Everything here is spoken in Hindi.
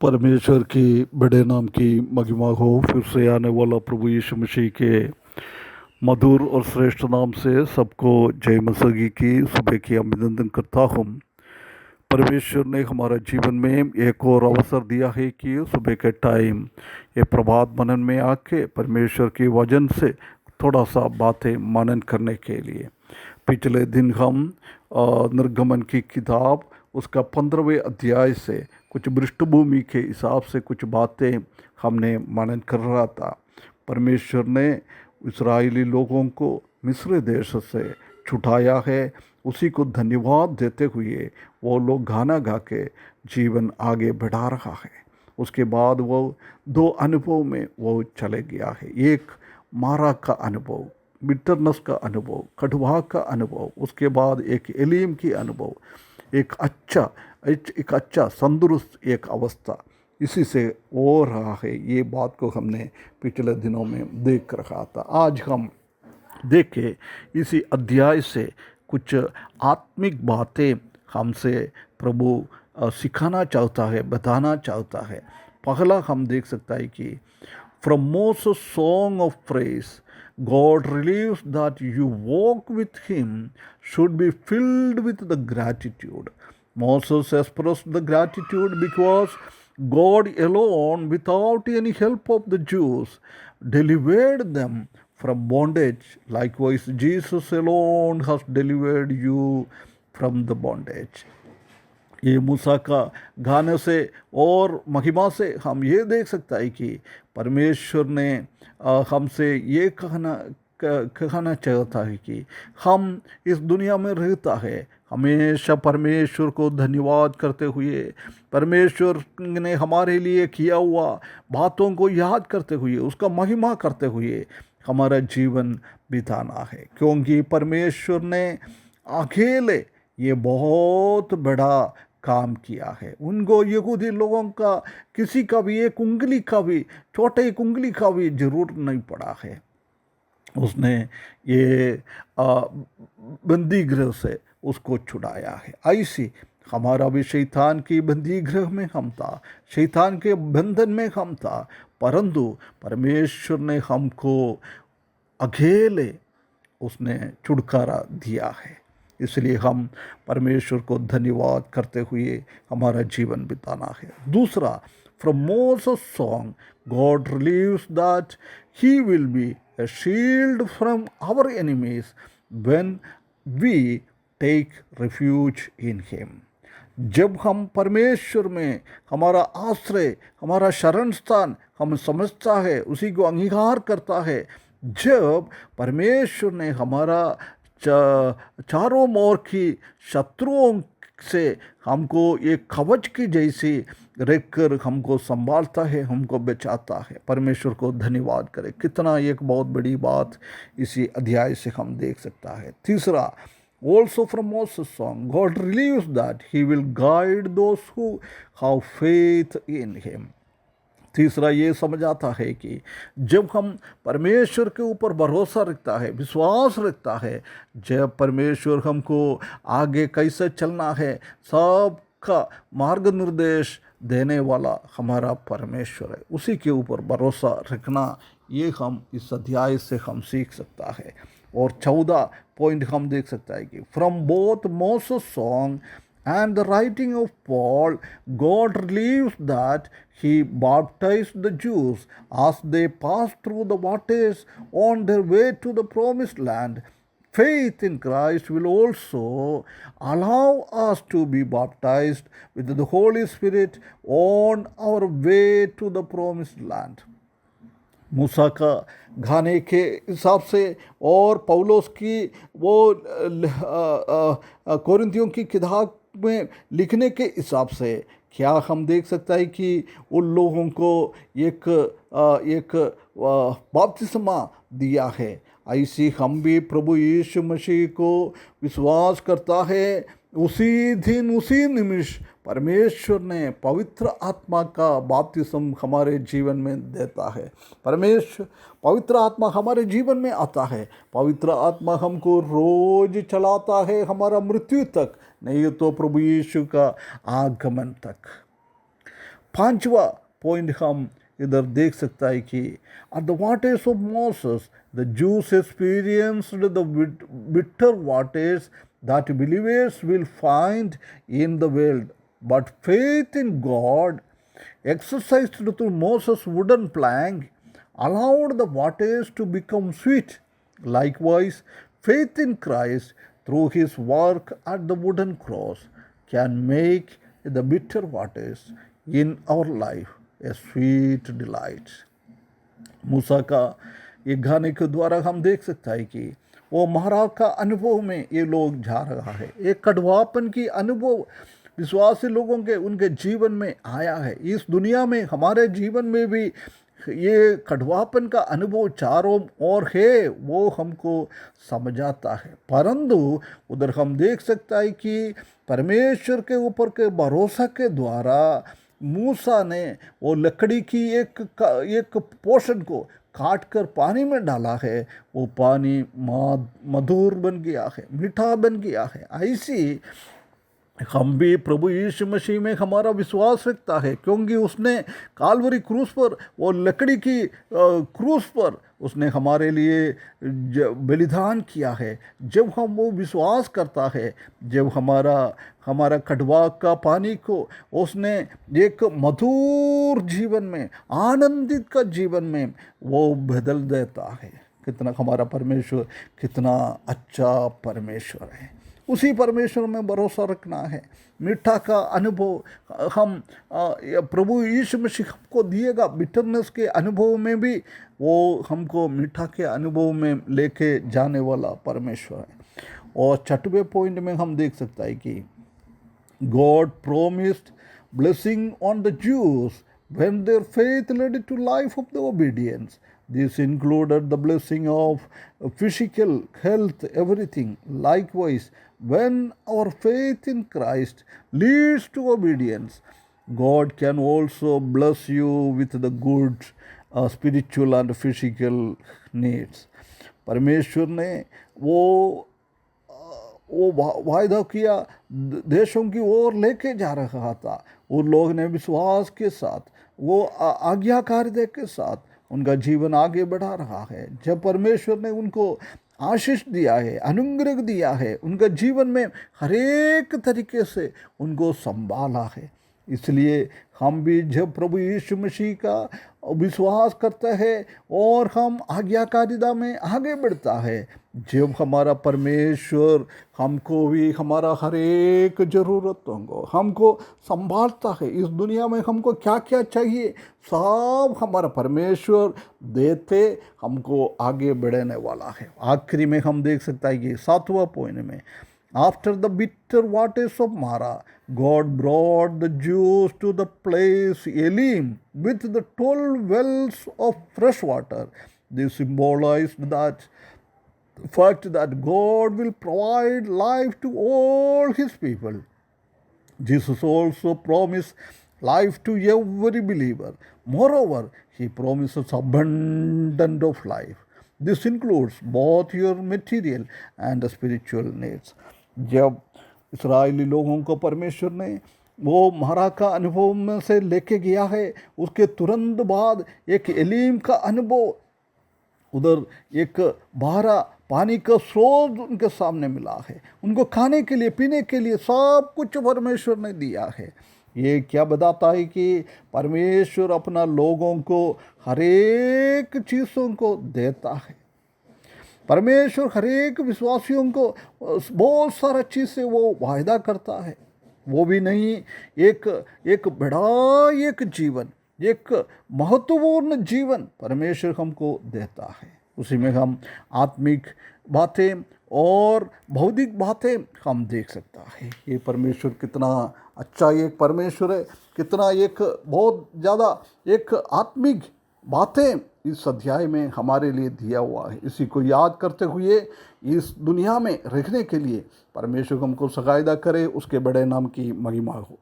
परमेश्वर की बड़े नाम की महिमा हो। फिर से आने वाला प्रभु यीशु मसीह के मधुर और श्रेष्ठ नाम से सबको जय मसीह की सुबह की अभिनंदन करता हूँ। परमेश्वर ने हमारा जीवन में एक और अवसर दिया है कि सुबह के टाइम ये प्रभात मनन में आके परमेश्वर के वचन से थोड़ा सा बातें मनन करने के लिए। पिछले दिन हम निर्गमन की किताब उसका 15वें अध्याय से कुछ पृष्ठभूमि के हिसाब से कुछ बातें हमने मनन कर रहा था। परमेश्वर ने इस्राएली लोगों को मिस्र देश से छुटाया है, उसी को धन्यवाद देते हुए वो लोग गाना गा के जीवन आगे बढ़ा रहा है। उसके बाद वो दो अनुभव में वो चले गया है। एक मारा का अनुभव, बिटरनेस का अनुभव, कटुआ का अनुभव, उसके बाद एक एलीम की अनुभव, एक अच्छा तंदुरुस्त एक अवस्था इसी से हो रहा है। ये बात को हमने पिछले दिनों में देख रखा था। आज हम देखें इसी अध्याय से कुछ आत्मिक बातें हमसे प्रभु सिखाना चाहता है, बताना चाहता है। पहला हम देख सकता है कि from Moses' song of praise, God relieves that you walk with him should be filled with the gratitude. Moses expressed the gratitude because God alone, without any help of the Jews, delivered them from bondage. Likewise, Jesus alone has delivered you from the bondage. ये मूसा का गाने से और महिमा से हम ये देख सकता है कि परमेश्वर ने हमसे ये कहना चाहता है कि हम इस दुनिया में रहता है हमेशा परमेश्वर को धन्यवाद करते हुए, परमेश्वर ने हमारे लिए किया हुआ बातों को याद करते हुए, उसका महिमा करते हुए हमारा जीवन बिताना है। क्योंकि परमेश्वर ने अकेले ये बहुत बड़ा काम किया है। उनको यहूदी लोगों का किसी का भी एक उंगली का भी, छोटे एक उंगली का भी जरूर नहीं पड़ा है। उसने ये बंदी गृह से उसको छुड़ाया है। ऐसी हमारा भी शैतान की बंदी गृह में हम था, शैतान के बंधन में हम था, परंतु परमेश्वर ने हमको अकेले उसने छुटकारा दिया है। इसलिए हम परमेश्वर को धन्यवाद करते हुए हमारा जीवन बिताना है। दूसरा, from Moses song God relieves that he will be a shield from our enemies when we take refuge in him. जब हम परमेश्वर में हमारा आश्रय, हमारा शरण स्थान हम समझता है, उसी को अंगीकार करता है, जब परमेश्वर ने हमारा चारों ओर की शत्रुओं से हमको एक कवच की जैसी रखकर हमको संभालता है, हमको बचाता है। परमेश्वर को धन्यवाद करें। कितना एक बहुत बड़ी बात इसी अध्याय से हम देख सकता है। तीसरा, also from Moses' song, God relieves that he will guide those who have faith in him. तीसरा ये समझ आता है कि जब हम परमेश्वर के ऊपर भरोसा रखता है, विश्वास रखता है, जब परमेश्वर हमको आगे कैसे चलना है सबका मार्ग निर्देश देने वाला हमारा परमेश्वर है, उसी के ऊपर भरोसा रखना, ये हम इस अध्याय से हम सीख सकता है। और 14 पॉइंट हम देख सकता है कि from both Moses song and the writing of Paul, God relieves that he baptized the Jews as they passed through the waters on their way to the promised land. Faith in Christ will also allow us to be baptized with the Holy Spirit on our way to the promised land. मूसा का गाने के हिसाब से और पौलोस की वो कोरिन्थियों की किताब में लिखने के हिसाब से क्या हम देख सकता है कि उन लोगों को एक बपतिस्मा दिया है। ऐसी हम भी प्रभु यीशु मसीह को विश्वास करता है, उसी दिन उसी निमिष परमेश्वर ने पवित्र आत्मा का बपतिस्मा हमारे जीवन में देता है। परमेश्वर पवित्र आत्मा हमारे जीवन में आता है, पवित्र आत्मा हमको रोज चलाता है हमारा मृत्यु तक, नहीं तो प्रभु यीशु का आगमन तक। पांचवा पॉइंट हम इधर देख सकता है कि at the waters of Moses the Jews experienced the bitter waters that believers will find in the world, but faith in God exercised through Moses' wooden plank allowed the waters to become sweet. Likewise, faith in Christ through his work at the wooden cross can make the bitter waters in our life a sweet delight. मूसा का ये गाने के द्वारा हम देख सकता है कि वो महाराज का अनुभव में ये लोग जा रहा है। एक कड़वापन की अनुभव विश्वासी लोगों के उनके जीवन में आया है। इस दुनिया में हमारे जीवन में भी ये कड़वापन का अनुभव चारों ओर है, वो हमको समझ आता है। परंतु उधर हम देख सकता है कि परमेश्वर के ऊपर के भरोसा के द्वारा मूसा ने वो लकड़ी की एक पोर्शन को काट कर पानी में डाला है, वो पानी मधुर बन गया है, मीठा बन गया है। ऐसी हम भी प्रभु यीशु मसीह में हमारा विश्वास रखता है, क्योंकि उसने कालवरी क्रूस पर वो लकड़ी की क्रूस पर उसने हमारे लिए बलिदान किया है। जब हम वो विश्वास करता है, जब हमारा कड़वा का पानी को उसने एक मधुर जीवन में, आनंदित का जीवन में वो बदल देता है। कितना हमारा परमेश्वर कितना अच्छा परमेश्वर है। उसी परमेश्वर में भरोसा रखना है। मीठा का अनुभव हम प्रभु यीशु मसीह को दिएगा। बिटरनेस के अनुभव में भी वो हमको मीठा के अनुभव में लेके जाने वाला परमेश्वर है। और छठवें पॉइंट में हम देख सकता है कि God promised blessing on the Jews when their faith led to life of the obedience. This included the blessing of physical health, everything. Likewise, when our faith in Christ leads to obedience, God can also bless you with the good spiritual and physical needs. परमेश्वर ने वो वायदा किया, देशों की ओर लेके जा रहा था। उन लोग ने विश्वास के साथ, वो आज्ञाकारिता के साथ उनका जीवन आगे बढ़ा रहा है। जब परमेश्वर ने उनको आशीष दिया है, अनुग्रह दिया है, उनका जीवन में हर एक तरीके से उनको संभाला है। इसलिए हम भी जब प्रभु यीशु मसीह का विश्वास करते हैं और हम आज्ञाकारिता में आगे बढ़ता है, जब हमारा परमेश्वर हमको भी हमारा हर एक ज़रूरतों को हमको संभालता है। इस दुनिया में हमको क्या क्या चाहिए सब हमारा परमेश्वर देते हमको आगे बढ़ने वाला है। आखिरी में हम देख सकता है कि 7वां पॉइंट में, after the bitter waters of Mara, God brought the Jews to the place Elim with the 12 wells of fresh water. This symbolized that fact that God will provide life to all his people. Jesus also promised life to every believer. Moreover, he promises abundance of life. This includes both your material and spiritual needs. जब इस्राएली लोगों को परमेश्वर ने वो महारा का अनुभव में से लेके गया है, उसके तुरंत बाद एक एलीम का अनुभव, उधर एक बहारा पानी का स्रोत उनके सामने मिला है। उनको खाने के लिए, पीने के लिए सब कुछ परमेश्वर ने दिया है। ये क्या बताता है कि परमेश्वर अपना लोगों को हर एक चीज़ों को देता है। परमेश्वर हर एक विश्वासियों को बहुत सारा चीज़ से वो वायदा करता है। वो भी नहीं एक बड़ा एक जीवन, एक महत्वपूर्ण जीवन परमेश्वर हमको देता है। उसी में हम आत्मिक बातें और भौतिक बातें हम देख सकता है। ये परमेश्वर कितना अच्छा एक परमेश्वर है, कितना एक बहुत ज़्यादा एक आत्मिक बातें इस अध्याय में हमारे लिए दिया हुआ है। इसी को याद करते हुए इस दुनिया में रहने के लिए परमेश्वर हमको सगायदा करे, उसके बड़े नाम की महिमा हो।